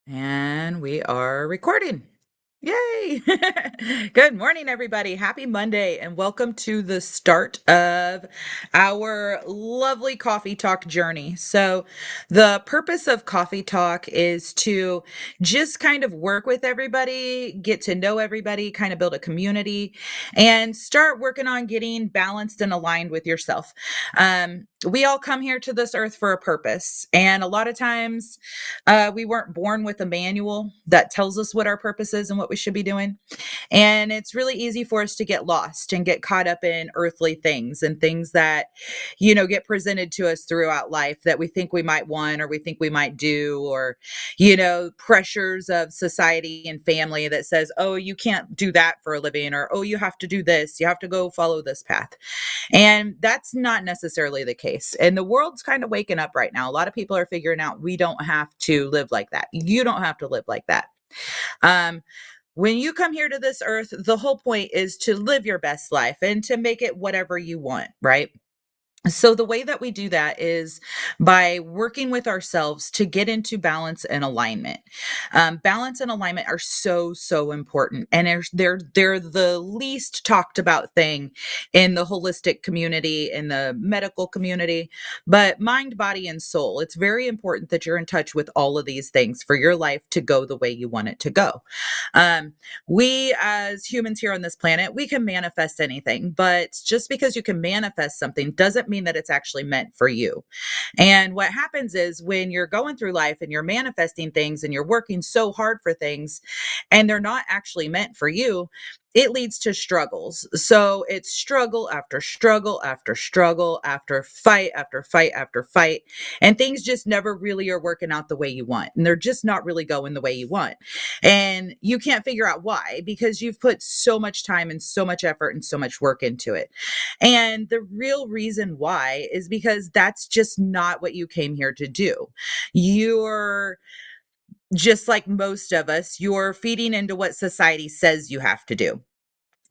And we are recording. Yay! Good morning, everybody. Happy Monday, and welcome to the start of our lovely coffee talk journey. So, the purpose of coffee talk is to just kind of work with everybody, get to know everybody, kind of build a community, and start working on getting balanced and aligned with yourself. We all come here to this earth for a purpose, and a lot of times we weren't born with a manual that tells us what our purpose is and what we should be doing. And it's really easy for us to get lost and get caught up in earthly things and things that, get presented to us throughout life that we think we might want or we think we might do, or, pressures of society and family that says, oh, you can't do that for a living, or, oh, you have to do this, you have to go follow this path. And that's not necessarily the case. And the world's kind of waking up right now. A lot of people are figuring out we don't have to live like that. You don't have to live like that. Um, when you come here to this earth, the whole point is to live your best life and to make it whatever you want, right? So, the way that we do that is by working with ourselves to get into balance and alignment. Balance and alignment are so, so important. And they're the least talked about thing in the holistic community, in the medical community, but mind, body, and soul. It's very important that you're in touch with all of these things for your life to go the way you want it to go. Um, we as humans here on this planet, we can manifest anything, but just because you can manifest something doesn't mean that it's actually meant for you. And what happens is when you're going through life and you're manifesting things and you're working so hard for things and they're not actually meant for you, it leads to struggles. So it's struggle after struggle after struggle after fight after fight. And things just never really are working out the way you want. And they're just not really going the way you want. And you can't figure out why because you've put so much time and so much effort and so much work into it. And the real reason why is because that's just not what you came here to do. You're just like most of us, you're feeding into what society says you have to do.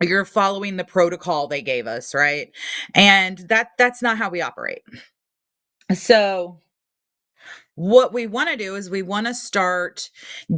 You're following the protocol they gave us, right? And that's not how we operate. So what we want to do is we want to start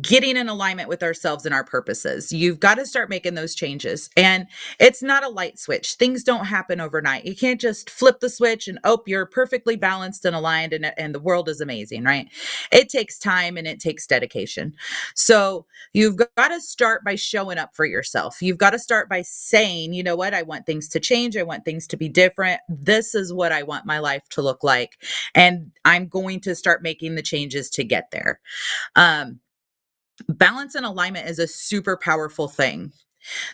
getting in alignment with ourselves and our purposes. You've got to start making those changes. And it's not a light switch. Things don't happen overnight. You can't just flip the switch and, oh, you're perfectly balanced and aligned and the world is amazing, right? It takes time and it takes dedication. So you've got to start by showing up for yourself. You've got to start by saying, you know what? I want things to change. I want things to be different. This is what I want my life to look like. And I'm going to start making the changes to get there. Um, Balance and alignment is a super powerful thing.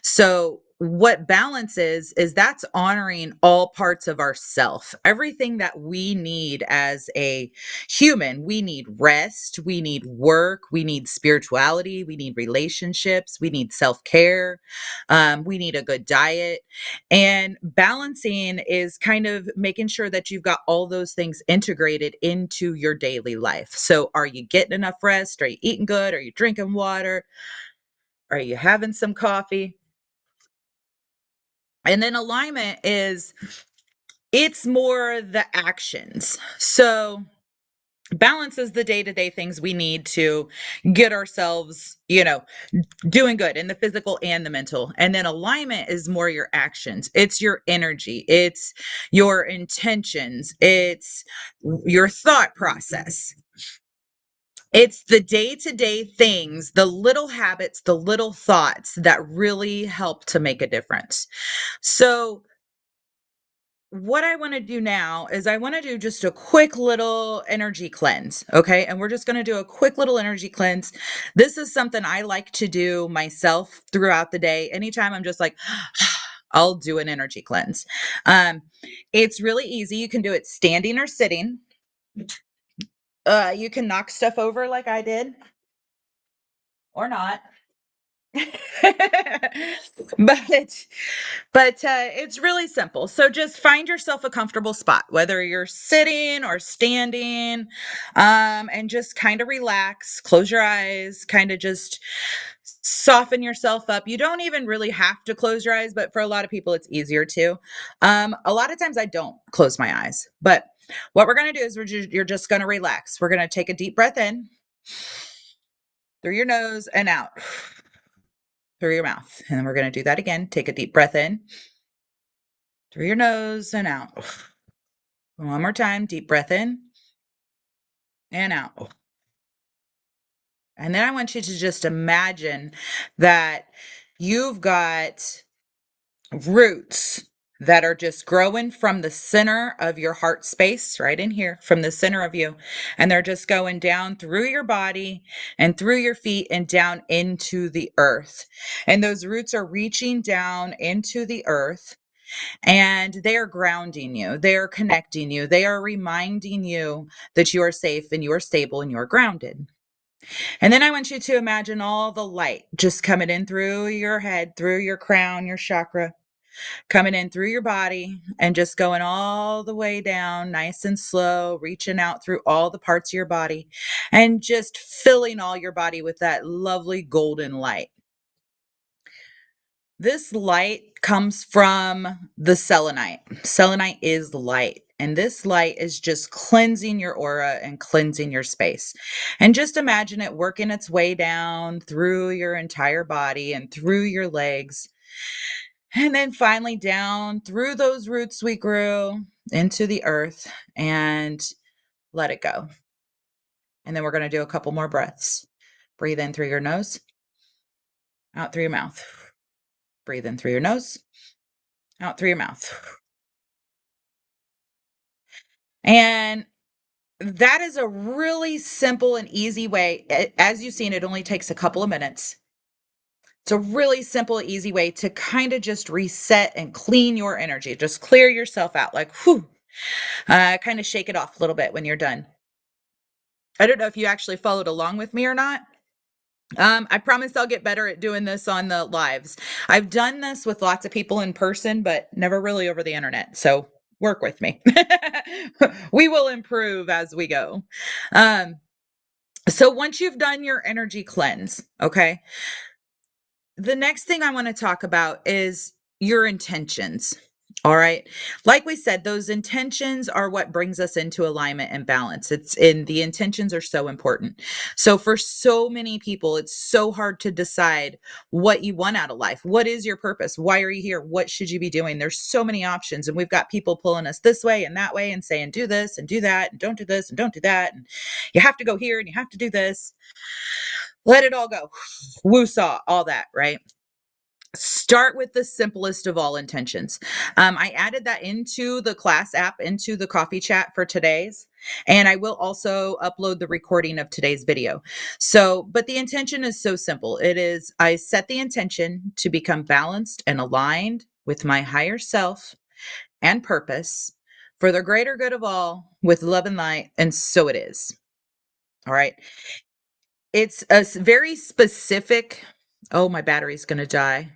So what balance is that's honoring all parts of ourself. Everything that we need as a human. We need rest, we need work, we need spirituality, we need relationships, we need self-care, we need a good diet. And balancing is kind of making sure that you've got all those things integrated into your daily life. So are you getting enough rest? Are you eating good? Are you drinking water? Are you having some coffee? And then alignment is it's more the actions. So balance is the day-to-day things we need to get ourselves, doing good in the physical and the mental. And then alignment is more your actions. It's your energy, it's your intentions, it's your thought process. It's the day-to-day things, the little habits, the little thoughts that really help to make a difference. So what I want to do now is I want to do just a quick little energy cleanse. Okay. And we're just going to do a quick little energy cleanse. This is something I like to do myself throughout the day. Anytime I'm just like, I'll do an energy cleanse. Um, it's really easy. You can do it standing or sitting. You can knock stuff over like I did or not. but it's really simple. So just find yourself a comfortable spot, whether you're sitting or standing, and just kind of relax, close your eyes, kind of just soften yourself up. You don't even really have to close your eyes, but for a lot of people, it's easier to. A lot of times I don't close my eyes, but what we're going to do is you're just going to relax. We're going to take a deep breath in through your nose and out through your mouth. And then we're going to do that again. Take a deep breath in through your nose and out. One more time. Deep breath in and out. And then I want you to just imagine that you've got roots that are just growing from the center of your heart space, right in here, from the center of you. And they're just going down through your body and through your feet and down into the earth. And those roots are reaching down into the earth and they are grounding you, they are connecting you, they are reminding you that you are safe and you are stable and you are grounded. And then I want you to imagine all the light just coming in through your head, through your crown, your chakra, coming in through your body and just going all the way down nice and slow, reaching out through all the parts of your body and just filling all your body with that lovely golden light. This light comes from the selenite. Selenite is light. And this light is just cleansing your aura and cleansing your space. And just imagine it working its way down through your entire body and through your legs. And then finally down through those roots we grew into the earth and let it go. And then we're going to do a couple more breaths. Breathe in through your nose, out through your mouth. Breathe in through your nose, out through your mouth. And that is a really simple and easy way. As you've seen, it only takes a couple of minutes. It's a really simple, easy way to kind of just reset and clean your energy. Just clear yourself out, like, whew, kind of shake it off a little bit when you're done. I don't know if you actually followed along with me or not. I promise I'll get better at doing this on the lives. I've done this with lots of people in person, but never really over the internet. So work with me. We will improve as we go. Um, so once you've done your energy cleanse, okay, the next thing I want to talk about is your intentions. All right. Like we said, those intentions are what brings us into alignment and balance. It's in the intentions are so important. So, for so many people, it's so hard to decide what you want out of life. What is your purpose? Why are you here? What should you be doing? There's so many options, and we've got people pulling us this way and that way and saying, do this and do that, and don't do this and don't do that. And you have to go here and you have to do this. Let it all go. Woo saw, all that, right? Start with the simplest of all intentions. I added that into the class app, into the coffee chat for today's, and I will also upload the recording of today's video. So, but the intention is so simple. It is I set the intention to become balanced and aligned with my higher self and purpose for the greater good of all with love and light. And so it is. All right. It's a very specific. Oh, my battery's going to die.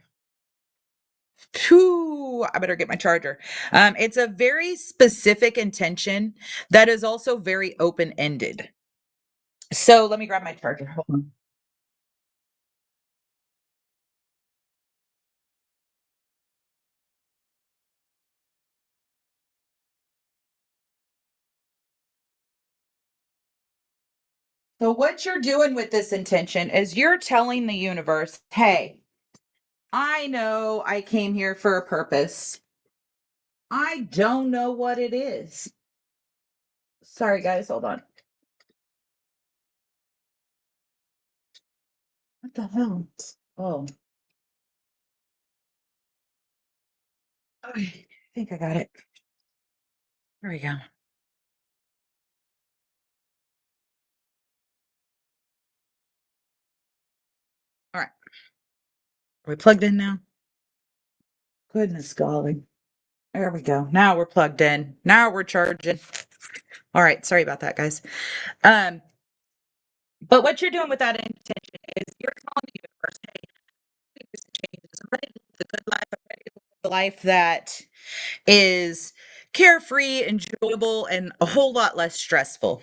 Phew, I better get my charger. It's a very specific intention that is also very open-ended. So let me grab my charger. Hold on. So what you're doing with this intention is you're telling the universe, hey, I know I came here for a purpose. I don't know what it is. Sorry, guys, hold on. What the hell? Oh, okay. I think I got it. There we go. All right. Are we plugged in now? Goodness golly. There we go. Now we're plugged in. Now we're charging. All right. Sorry about that, guys. Um, but what you're doing with that intention is you're telling the universe, hey, there's changes. I'm ready to live the good life. I'm ready to live the life that is carefree, enjoyable, and a whole lot less stressful.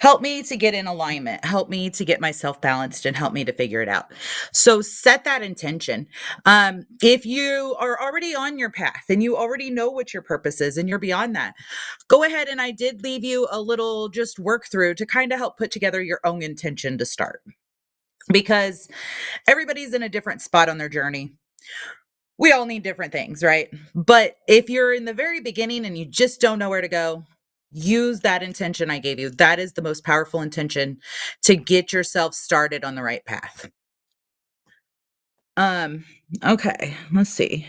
Help me to get in alignment. Help me to get myself balanced and help me to figure it out. So set that intention. If you are already on your path and you already know what your purpose is and you're beyond that, go ahead and I did leave you a little just work through to kind of help put together your own intention to start. because everybody's in a different spot on their journey. We all need different things, right? But if you're in the very beginning and you just don't know where to go, use that intention I gave you. That is the most powerful intention to get yourself started on the right path. Um, okay, let's see.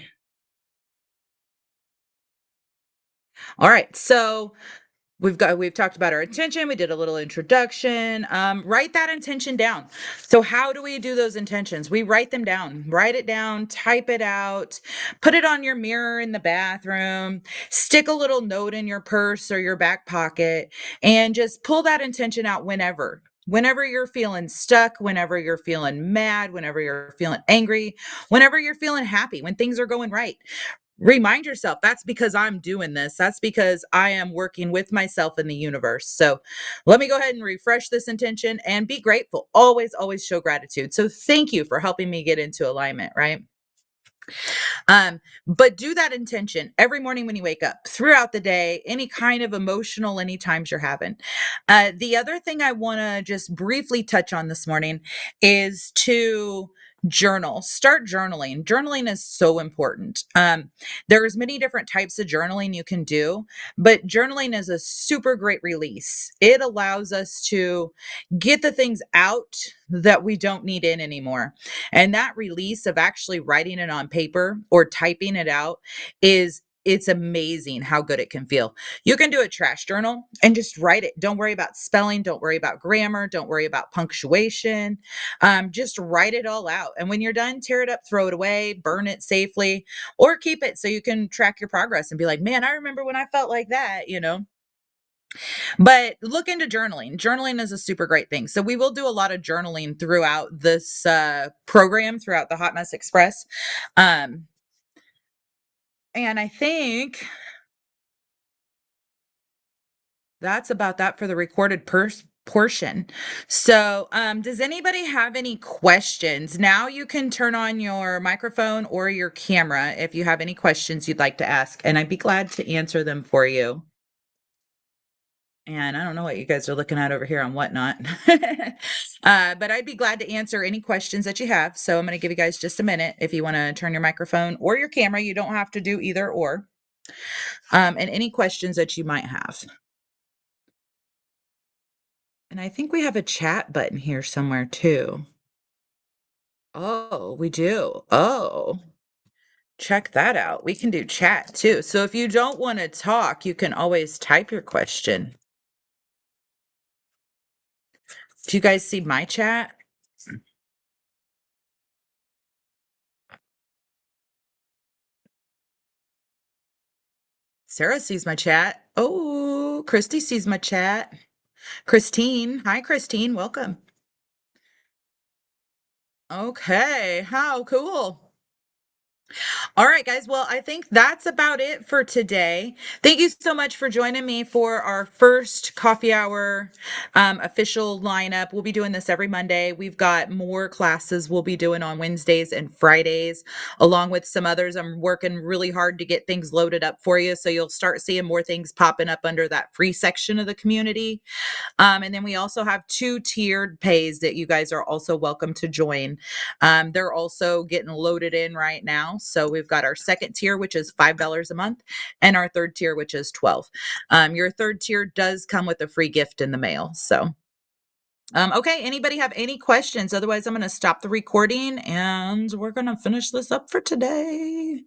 All right. So we've talked about our intention. We did a little introduction. Write that intention down. So how do we do those intentions? We write them down. Write it down, type it out, put it on your mirror in the bathroom, stick a little note in your purse or your back pocket, and just pull that intention out whenever. Whenever you're feeling stuck, whenever you're feeling mad, whenever you're feeling angry, whenever you're feeling happy, when things are going right. Remind yourself, that's because I'm doing this. That's because I am working with myself in the universe. So let me go ahead and refresh this intention and be grateful. Always, always show gratitude. So thank you for helping me get into alignment, right? But do that intention every morning when you wake up, throughout the day, any kind of emotional any times you're having. The other thing I want to just briefly touch on this morning is to journal. Start journaling. Journaling is so important. There's many different types of journaling you can do, but journaling is a super great release. It allows us to get the things out that we don't need in anymore. And that release of actually writing it on paper or typing it out it's amazing how good it can feel. You can do a trash journal and just write it. Don't worry about spelling, don't worry about grammar, don't worry about punctuation. Just write it all out. And when you're done, tear it up, throw it away, burn it safely, or keep it so you can track your progress and be like, man, I remember when I felt like that. But look into journaling. Journaling is a super great thing. So we will do a lot of journaling throughout this program, throughout the Hot Mess Express. Um, and I think that's about that for the recorded portion. So, does anybody have any questions? Now you can turn on your microphone or your camera if you have any questions you'd like to ask, and I'd be glad to answer them for you. And I don't know what you guys are looking at over here on Whatnot. But I'd be glad to answer any questions that you have. So I'm going to give you guys just a minute if you want to turn your microphone or your camera. You don't have to do either or. And any questions that you might have. And I think we have a chat button here somewhere too. Oh, we do. Oh, check that out. We can do chat too. So if you don't want to talk, you can always type your question. Do you guys see my chat? Sarah sees my chat. Oh, Christy sees my chat. Christine. Hi, Christine. Welcome. Okay. How cool. All right, guys. Well, I think that's about it for today. Thank you so much for joining me for our first coffee hour official lineup. We'll be doing this every Monday. We've got more classes we'll be doing on Wednesdays and Fridays, along with some others. I'm working really hard to get things loaded up for you. So you'll start seeing more things popping up under that free section of the community. And then we also have 2 tiered pays that you guys are also welcome to join. They're also getting loaded in right now. So we've got our second tier, which is $5 a month, and our third tier, which is 12. Your third tier does come with a free gift in the mail. So okay, anybody have any questions? Otherwise, I'm going to stop the recording and we're going to finish this up for today.